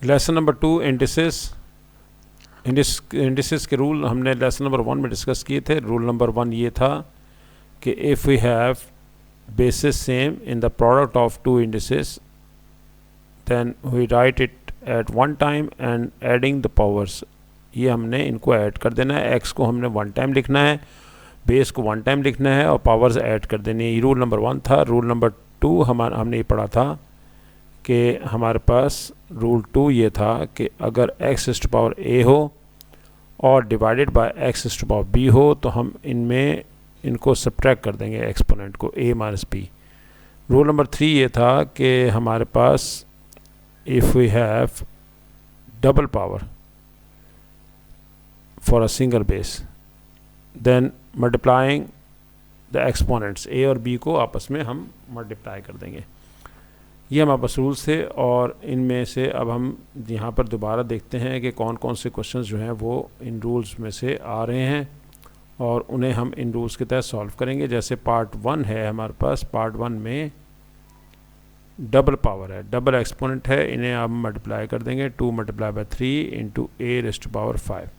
Lesson number 2 indices के rule हमने lesson number 1 में डिस्कस किए थे। रूल नंबर 1 ये था कि if we have basis same in the product of two indices, then we write it at one time and adding the powers। ये हमने इनको ऐड कर देना है। x को हमने वन टाइम लिखना है, बेस को वन टाइम लिखना है और पावर्स ऐड कर देनी है। ये रूल नंबर 1 था। रूल नंबर 2 हमने ये पढ़ा था कि हमारे पास रूल 2 ये था कि अगर x is to power a हो और divided by x is to power b हो तो हम इनको सब्ट्रैक्ट कर देंगे एक्सपोनेंट को a minus b। Rule number 3 ये था कि हमारे पास if we have double power for a single base then multiplying the exponents a और b को आपस में हम मल्टीप्लाई कर देंगे। ये हमारे पास रूल्स थे और इनमें से अब हम यहाँ पर दोबारा देखते हैं कि कौन कौन से क्वेश्चंस जो हैं वो इन रूल्स में से आ रहे हैं और उन्हें हम इन रूल्स के तहत सॉल्व करेंगे। जैसे पार्ट 1 है हमारे पास, पार्ट 1 में डबल पावर है, डबल एक्सपोनेंट है, इन्हें हम मल्टीप्लाई कर देंगे 2 multiply by 3 into a raise to power 5,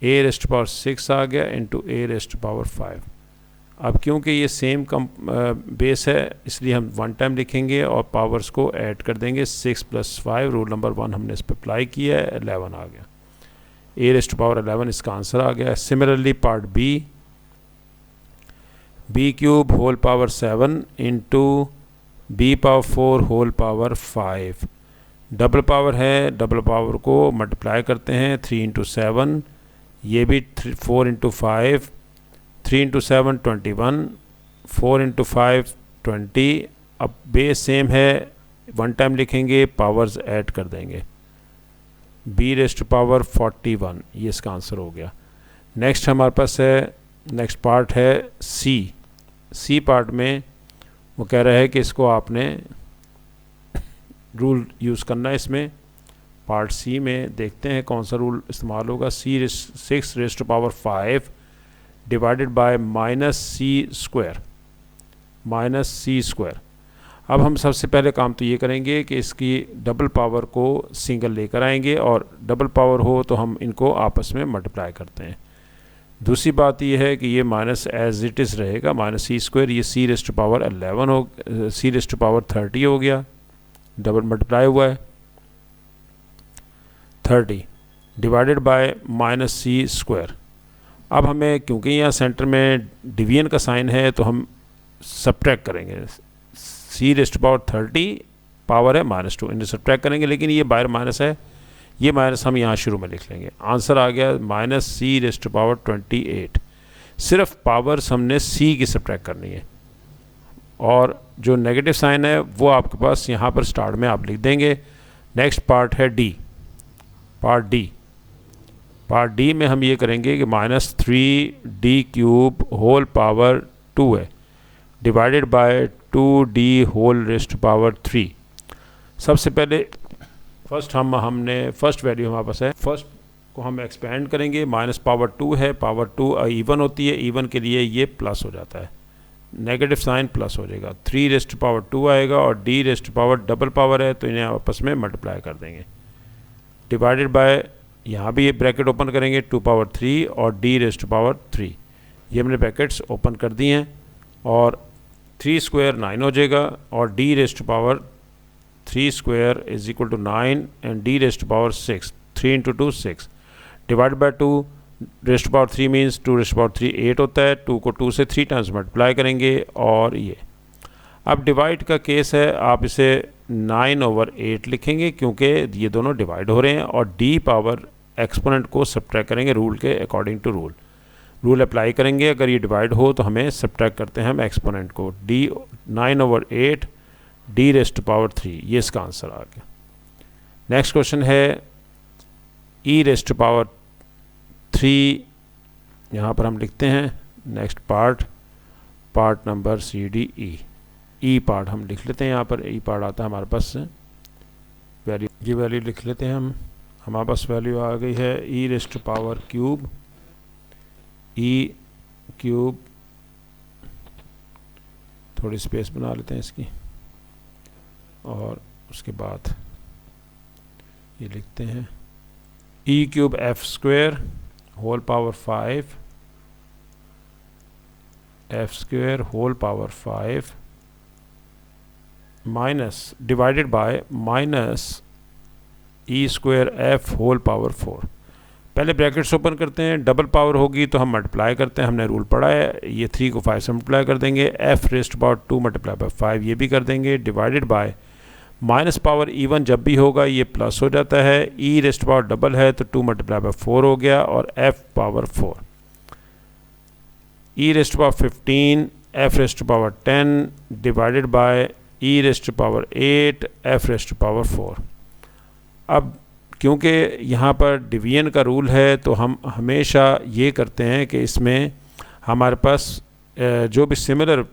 a raise to power 6 आ गया into a raise to power 5। अब क्योंकि ये सेम बेस है इसलिए हम वन टाइम लिखेंगे और पावर्स को ऐड कर देंगे। 6 + 5 रूल नंबर 1 हमने इस पर अप्लाई किया है, 11 आ गया। a रेज़ टू पावर 11 इसका आंसर आ गया। Similarly part b cube whole power 7 into b power 4 whole power 5। Double power है, डबल पावर को मल्टीप्लाई करते हैं 3 इंटू 7, ये भी 4 इंटू 5, 3 इंटू 7 21, 4 इंटू 5 20। अब बेस सेम है, वन टाइम लिखेंगे, पावर्स ऐड कर देंगे, b रेज़ टू पावर 41, ये इसका आंसर हो गया। नेक्स्ट हमारे पास है, नेक्स्ट पार्ट है सी पार्ट में वो कह रहा है कि इसको आपने रूल यूज़ करना है। इसमें पार्ट सी में देखते हैं कौन सा रूल इस्तेमाल होगा। 6 raise to power 5 divided by -c square. अब हम सबसे पहले काम तो ये करेंगे कि इसकी डबल पावर को सिंगल लेकर आएंगे और डबल पावर हो तो हम इनको आपस में मल्टीप्लाई करते हैं। दूसरी बात ये है कि ये माइनस एज इट इज़ रहेगा, -c स्क्वायर, ये c रेज़ टू पावर 11 हो, c रेज़ टू पावर 30 हो गया, डबल मल्टीप्लाई हुआ है 30 डिवाइडेड बाय -c स्क्वायर। अब हमें क्योंकि यहाँ सेंटर में डिवीजन का साइन है तो हम सब्ट्रैक्ट करेंगे। c raise to power 30 power है -2, इन्हें सब्ट्रैक्ट करेंगे, लेकिन ये बाहर माइनस है, ये माइनस हम यहाँ शुरू में लिख लेंगे। आंसर आ गया -c रेज़ टू पावर 28। सिर्फ पावर्स हमने c की सब्ट्रैक्ट करनी है और जो नेगेटिव साइन है वो आपके पास यहाँ पर स्टार्ट में आप लिख देंगे। नेक्स्ट पार्ट है पार्ट डी में हम ये करेंगे कि -3d³ होल पावर 2 है divided by 2d whole raise to power 3। सबसे पहले हमने फर्स्ट वैल्यू हमारे पास है, फर्स्ट को हम एक्सपेंड करेंगे। -2 है, पावर 2 इवन होती है, इवन के लिए ये प्लस हो जाता है, नेगेटिव साइन प्लस हो जाएगा। 3 रेज़ टू पावर 2 आएगा और d raise to power double power है तो इन्हें आपस में मल्टीप्लाई कर देंगे, डिवाइडेड बाय, यहाँ भी ये ब्रैकेट ओपन करेंगे 2 पावर 3 और d रेज़ टू पावर 3, ये हमने ब्रैकेट्स ओपन कर दिए हैं और 3 स्क्वायर 9 हो जाएगा और d raise to power 3 square is equal to 9 and d raise to power 6, 3 into 2 6 divide by 2 raise to power 3 means 2 raise to power 3 8 होता है। 2 को 2 से 3 टाइम्स मल्टीप्लाई करेंगे और ये अब डिवाइड का केस है, आप इसे 9/8 लिखेंगे क्योंकि ये दोनों डिवाइड हो रहे हैं और d पावर एक्सपोनेंट को सब्ट्रैक्ट करेंगे रूल के अकॉर्डिंग टू रूल अप्लाई करेंगे। अगर ये डिवाइड हो तो हमें सब्ट्रैक्ट करते हैं हम एक्सपोनेंट को, 9/8 d रेज़ टू पावर 3, ये इसका आंसर आ गया। नेक्स्ट क्वेश्चन है e रेज़ टू पावर 3, यहाँ पर हम लिखते हैं next part number e part हम लिख लेते हैं। यहाँ पर e पार्ट आता है हमारे पास वैल्यू, ये वैल्यू लिख लेते हैं हम। हमारे पास वैल्यू आ गई है e raise to power cube, थोड़ी स्पेस बना लेते हैं इसकी और उसके बाद ये लिखते हैं e cube f square whole power 5 f square whole power 5 minus divided by minus e square f whole power 4। पहले ब्रैकेट्स ओपन करते हैं, डबल पावर होगी तो हम मल्टीप्लाई करते हैं, हमने रूल पढ़ा है। ये 3 को 5 से मल्टीप्लाई कर देंगे, F rest power 2 multiply bye 5 ये भी कर देंगे, divided by minus power even जब भी होगा ये प्लस हो जाता है, ई रेस्ट पावर डबल है तो 2 मल्टीप्लाई बाय 4 हो गया और F power 4, E rest power 15 F rest power 10 divided by E rest power 8 F rest power 4। अब क्योंकि यहाँ पर डिवीजन का रूल है तो हम हमेशा ये करते हैं कि इसमें हमारे पास जो भी सिमिलर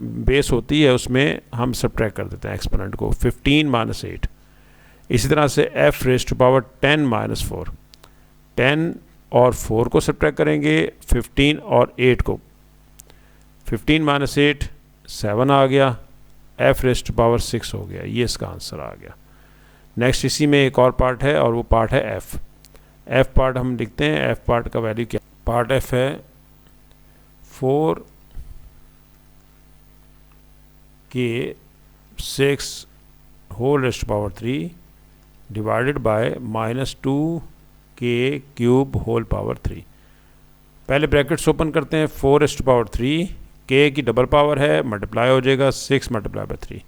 बेस होती है उसमें हम सब्ट्रैक्ट कर देते हैं एक्सपोनेंट को, 15 माइनस 8। इसी तरह से f raised to power 10 minus 4, 10 और 4 को सब्ट्रैक्ट करेंगे, 15 और 8 को, 15 माइनस 8 7 आ गया, एफ रेस्ट टू पावर 6 हो गया, ये इसका आंसर आ गया। नेक्स्ट इसी में एक और पार्ट है और वो पार्ट है एफ। एफ पार्ट हम लिखते हैं, एफ पार्ट का वैल्यू क्या, पार्ट एफ है 4 के 6 whole rest power 3 divided by minus 2 के क्यूब होल पावर 3। पहले ब्रैकेट्स ओपन करते हैं, 4 रेस्ट पावर 3 के की डबल पावर है, मल्टीप्लाई हो जाएगा 6 multiply by 3,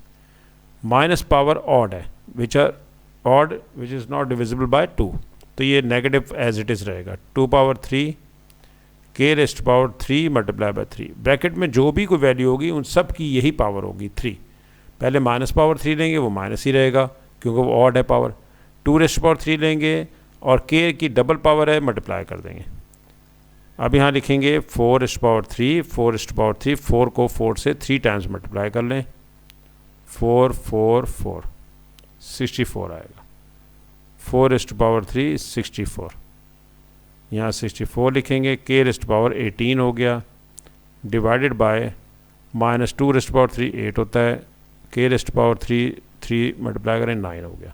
minus power odd है which are odd which is not divisible by 2 तो ये नेगेटिव एज इट इज़ रहेगा, 2 पावर 3 के rest power 3 multiply by 3। Bracket में जो भी कोई वैल्यू होगी उन सब की यही पावर होगी 3। पहले माइनस पावर 3 लेंगे वो माइनस ही रहेगा क्योंकि वो ऑड है पावर, 2 रेस्ट पावर 3 लेंगे और के की डबल पावर है, मल्टीप्लाई कर देंगे। अब यहाँ लिखेंगे 4 रेस्ट पावर 3, 4 रेस्ट पावर 3, 4 को 4 से 3 टाइम्स मल्टीप्लाई कर लें, 4 4 4 64 आएगा, 4 रेस्ट पावर 3 64, यहाँ 64 लिखेंगे, के रेस्ट पावर 18 हो गया, divided by minus 2 rest power 3 8 होता है, के रेस्ट पावर 3 मल्टीप्लाई करें 9 हो गया,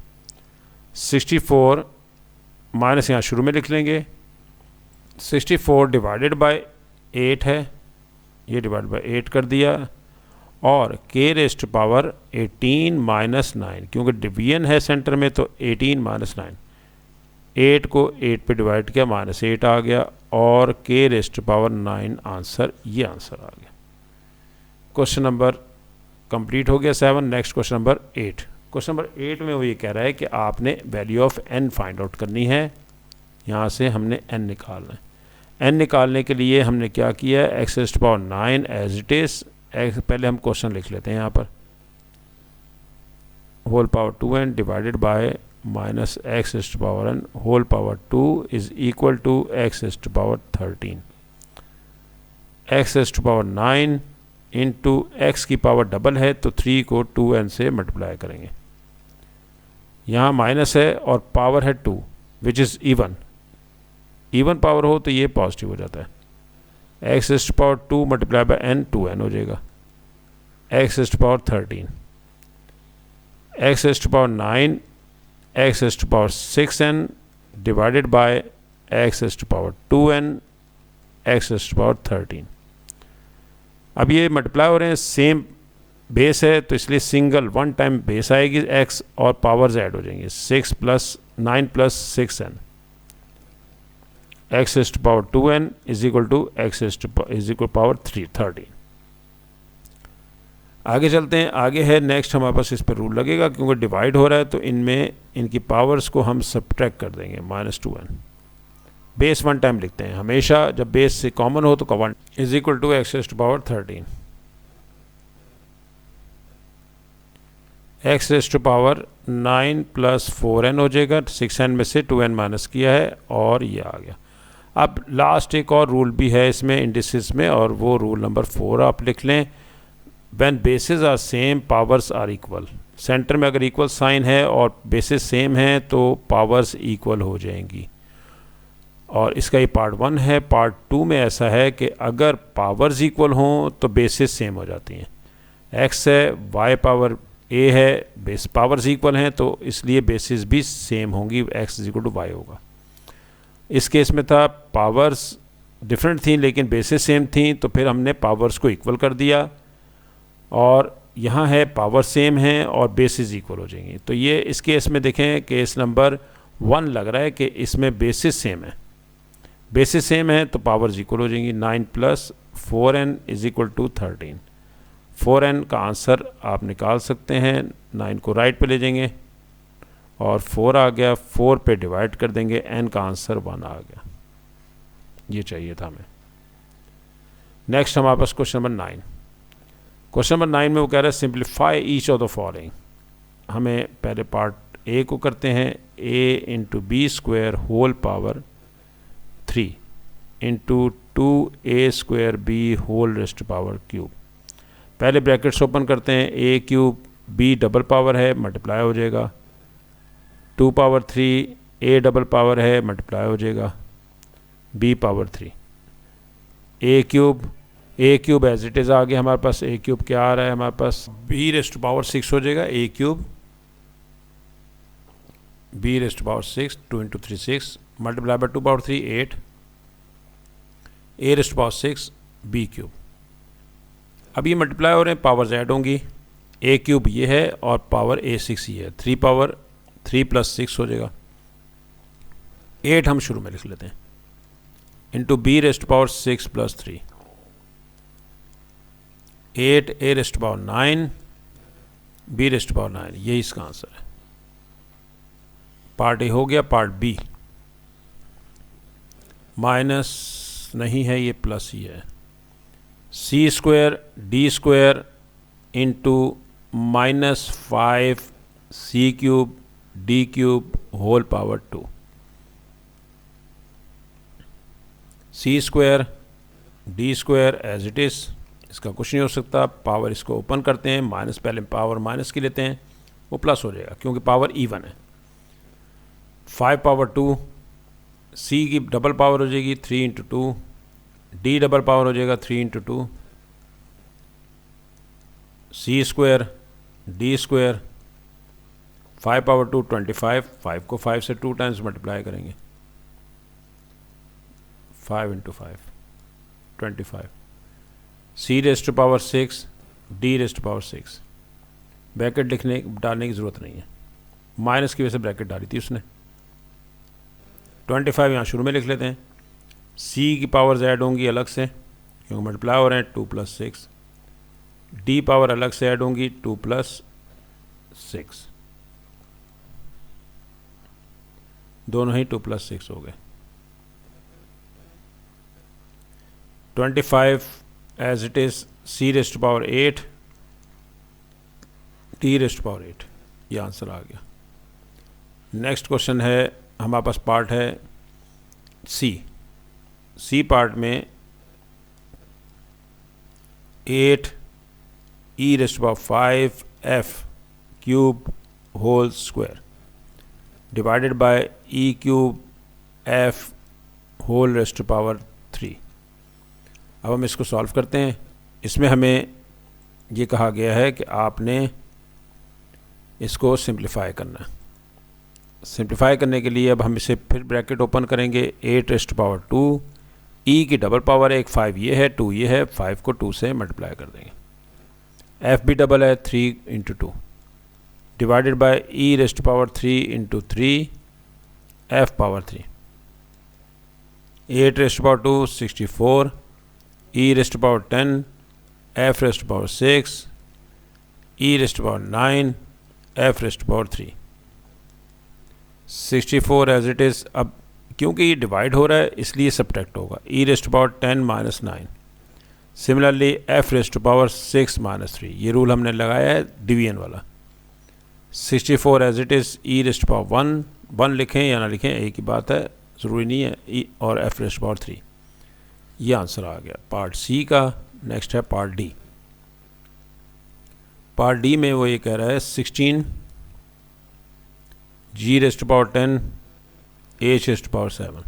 64 माइनस यहाँ शुरू में लिख लेंगे, 64 डिवाइडेड बाय 8 है, ये डिवाइड बाय 8 कर दिया, और के रेस्ट पावर 18 माइनस 9 क्योंकि डिवीजन है सेंटर में तो 18 माइनस 9, 8 को 8 पे डिवाइड किया माइनस 8 आ गया और के रेस्ट पावर 9 आंसर, ये आंसर आ गया। क्वेश्चन नंबर कंप्लीट हो गया 7। Next question number 8। Question number 8 में वो ये कह रहा है कि आपने value of n find out करनी है। यहाँ से हमने n निकालना है। n निकालने के लिए हमने क्या किया, x raised power 9 as it is, पहले हम क्वेश्चन लिख लेते हैं यहाँ पर, whole power 2n divided by minus x raised power n whole power 2 is equal to x raised power 13, x raised power 9 into x की पावर डबल है तो 3 को 2n से मल्टीप्लाई करेंगे। यहाँ माइनस है और पावर है 2 which is even, even power हो तो ये पॉजिटिव हो जाता है, x raised power 2 multiply bye n 2n हो जाएगा, x raised power 13, x raised power 9 x raised power 6n divided by x raised power 2n x raised power 13। अब ये मल्टीप्लाई हो रहे हैं, सेम बेस है तो इसलिए सिंगल वन टाइम बेस आएगी x और पावर्स ऐड हो जाएंगे, 6 plus 9 plus 6n, x raised power 2n is equal to x raised is equal power 13। आगे चलते हैं, आगे है नेक्स्ट हमारे पास इस पर रूल लगेगा क्योंकि डिवाइड हो रहा है तो इनमें इनकी पावर्स को हम सब्ट्रैक्ट कर देंगे, -2n। बेस वन टाइम लिखते हैं हमेशा, जब बेस से कॉमन हो तो 1 is equal to x raised power 13, x raised power 9 plus 4n हो जाएगा, 6n में से 2n माइनस किया है और ये आ गया। अब लास्ट एक और रूल भी है इसमें इंडिसेस में और वो रूल नंबर 4 आप लिख लें, when basis are same powers are equal. Center में अगर इक्वल साइन है और बेसिस सेम है तो पावर्स इक्वल हो जाएंगी, और इसका ये पार्ट 1 है। पार्ट 2 में ऐसा है कि अगर पावर्स इक्वल हों तो बेसिस सेम हो जाती हैं, x है y पावर ए है, बेस पावर्स इक्वल हैं तो इसलिए बेसिस भी सेम होंगी, x is equal to y होगा। इस केस में था पावर्स डिफरेंट थी लेकिन बेसिस सेम थी, तो फिर हमने पावर्स को इक्वल कर दिया, और यहाँ है पावर सेम है और बेसिस इक्वल हो जाएंगी। तो ये इस केस में देखें, केस नंबर 1 लग रहा है कि इसमें बेसिस सेम है, बेसिस सेम है तो पावर्स इक्वल हो जाएंगी। 9 + 4n is equal to 13। 4n का आंसर आप निकाल सकते हैं, 9 को राइट पे ले जाएंगे और 4 आ गया, 4 पे डिवाइड कर देंगे, n का आंसर 1 आ गया। ये चाहिए था हमें। नेक्स्ट हमारे पास क्वेश्चन नंबर 9। क्वेश्चन नंबर 9 में वो कह रहा है simplify each of the following. हमें पहले पार्ट ए को करते हैं, a × b² whole power 3 × 2a² b whole rest power cube. पहले ब्रैकेट्स ओपन करते हैं, a³ b डबल पावर है, मल्टीप्लाई हो जाएगा, 2 पावर 3 a डबल पावर है, मल्टीप्लाई हो जाएगा, b power 3, a³ as it is आ गया हमारे पास। a³ क्या आ रहा है हमारे पास, b⁻6 हो जाएगा, a³ b⁻6 2 × 3 6 multiply bye 2 power 3 8 a⁻6 b³। अब ये मल्टीप्लाई हो रहे हैं, पावर्स ऐड होंगी, a³ ये है और पावर a6 ये है, 3 पावर 3 + 6 हो जाएगा। 8 हम शुरू में लिख लेते हैं, इंटू b⁻6 + 3, 8 a⁻9 b⁻9, यही इसका आंसर है। पार्ट ए हो गया। पार्ट बी माइनस नहीं है, ये प्लस ही है, c² d² into -5 c³ d³ whole power 2, c² d² as it is, इसका कुछ नहीं हो सकता। पावर इसको ओपन करते हैं, माइनस पहले पावर माइनस की लेते हैं, वो प्लस हो जाएगा क्योंकि पावर इवन है। 5 पावर 2, c की डबल पावर हो जाएगी 3 × 2, d डबल पावर हो जाएगा 3 × 2, c² d², 5 पावर 2 25, 5 को 5 से 2 टाइम्स मल्टीप्लाई करेंगे, 5 × 5 25, c⁻6 d⁻6। ब्रैकेट डालने की ज़रूरत नहीं है, माइनस की वजह से ब्रैकेट डाली थी उसने। 25 यहाँ शुरू में लिख लेते हैं, c की पावर्स ऐड होंगी अलग से क्योंकि मल्टीप्लाई हो रहे हैं, 2 + 6, d पावर अलग से ऐड होंगी 2 + 6, दोनों ही 2 + 6 हो गए। 25 as it is, c⁻8 d⁻8, ये आंसर आ गया। नेक्स्ट क्वेश्चन है हमारे पास, पार्ट है सी पार्ट में 8 e⁵ f³ whole square divided by e³ f whole rest power 3। अब हम इसको सॉल्व करते हैं। इसमें हमें ये कहा गया है कि आपने इसको सिंप्लीफाई करना है। सिंप्लीफाई करने के लिए अब हम इसे फिर ब्रैकेट ओपन करेंगे, 8⁻2 e की डबल पावर 1, 5 ये है, 2 ये है, 5 को 2 से मल्टीप्लाई कर देंगे, f भी डबल है 3 × 2 divided by e⁻3 × 3 f power 3, 8⁻2 64 e⁻10 f⁻6 e⁻9 f⁻3, 64 as it is. अब क्योंकि ये डिवाइड हो रहा है इसलिए सब्ट्रैक्ट होगा, e⁻10 - 9, सिमिलरली f⁻6 - 3, ये रूल हमने लगाया है डिवीजन वाला। 64 एज इट इज़, e⁻1 1 लिखें या ना लिखें एक ही बात है, ज़रूरी नहीं है, e और f⁻3, ये आंसर आ गया पार्ट सी का। नेक्स्ट है पार्ट डी। पार्ट डी में वो ये कह रहा है 16 g⁻10 h⁻7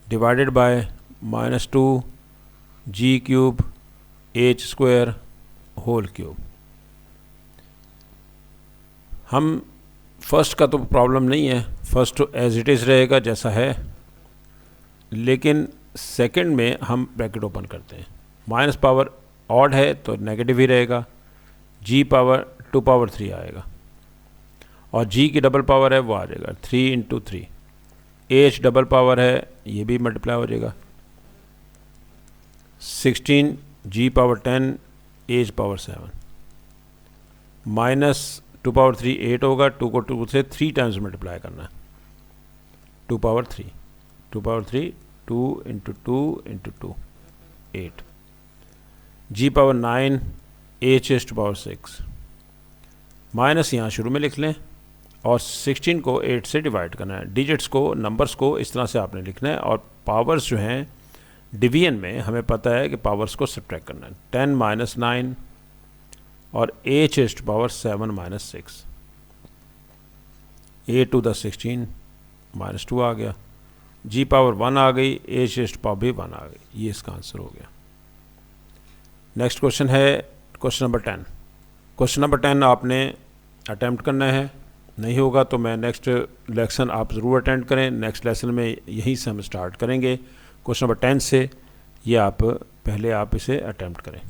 divided by -2 g³ h² whole cube. हम फर्स्ट का तो प्रॉब्लम नहीं है, फर्स्ट तो एज इट इज़ रहेगा जैसा है, लेकिन सेकंड में हम ब्रैकेट ओपन करते हैं। माइनस पावर ऑड है तो नेगेटिव ही रहेगा, जी पावर 2 पावर 3 आएगा, और जी की डबल पावर है वो आ जाएगा 3 इंटू 3। एच डबल पावर है ये भी मल्टीप्लाई हो जाएगा, 16 G power 10 H power 7 minus 2 power 3 8 होगा, 2 को 2 से 3 टाइम्स मल्टीप्लाई करना है, 2 power 3 2 into 2 8, g power 9 h as to power 6 minus यहाँ शुरू में लिख लें, और 16 को 8 से डिवाइड करना है। डिजिट्स को, नंबर्स को इस तरह से आपने लिखना है, और पावर्स जो हैं डिवीजन में हमें पता है कि पावर्स को सब्ट्रैक्ट करना है। 10 माइनस 9 और h as to power 7 minus 6, a to the 16 minus 2 आ गया, जी पावर 1 आ गई, एच एस टू पावर भी 1 आ गई। ये इसका आंसर हो गया। नेक्स्ट क्वेश्चन है क्वेश्चन नंबर 10। क्वेश्चन नंबर 10 आपने अटैम्प्ट करना है, नहीं होगा तो मैं नेक्स्ट लेसन आप ज़रूर अटेंड करें। नेक्स्ट लेसन में यहीं से हम स्टार्ट करेंगे क्वेश्चन नंबर 10 से। ये आप पहले आप इसे अटैम्प्ट करें।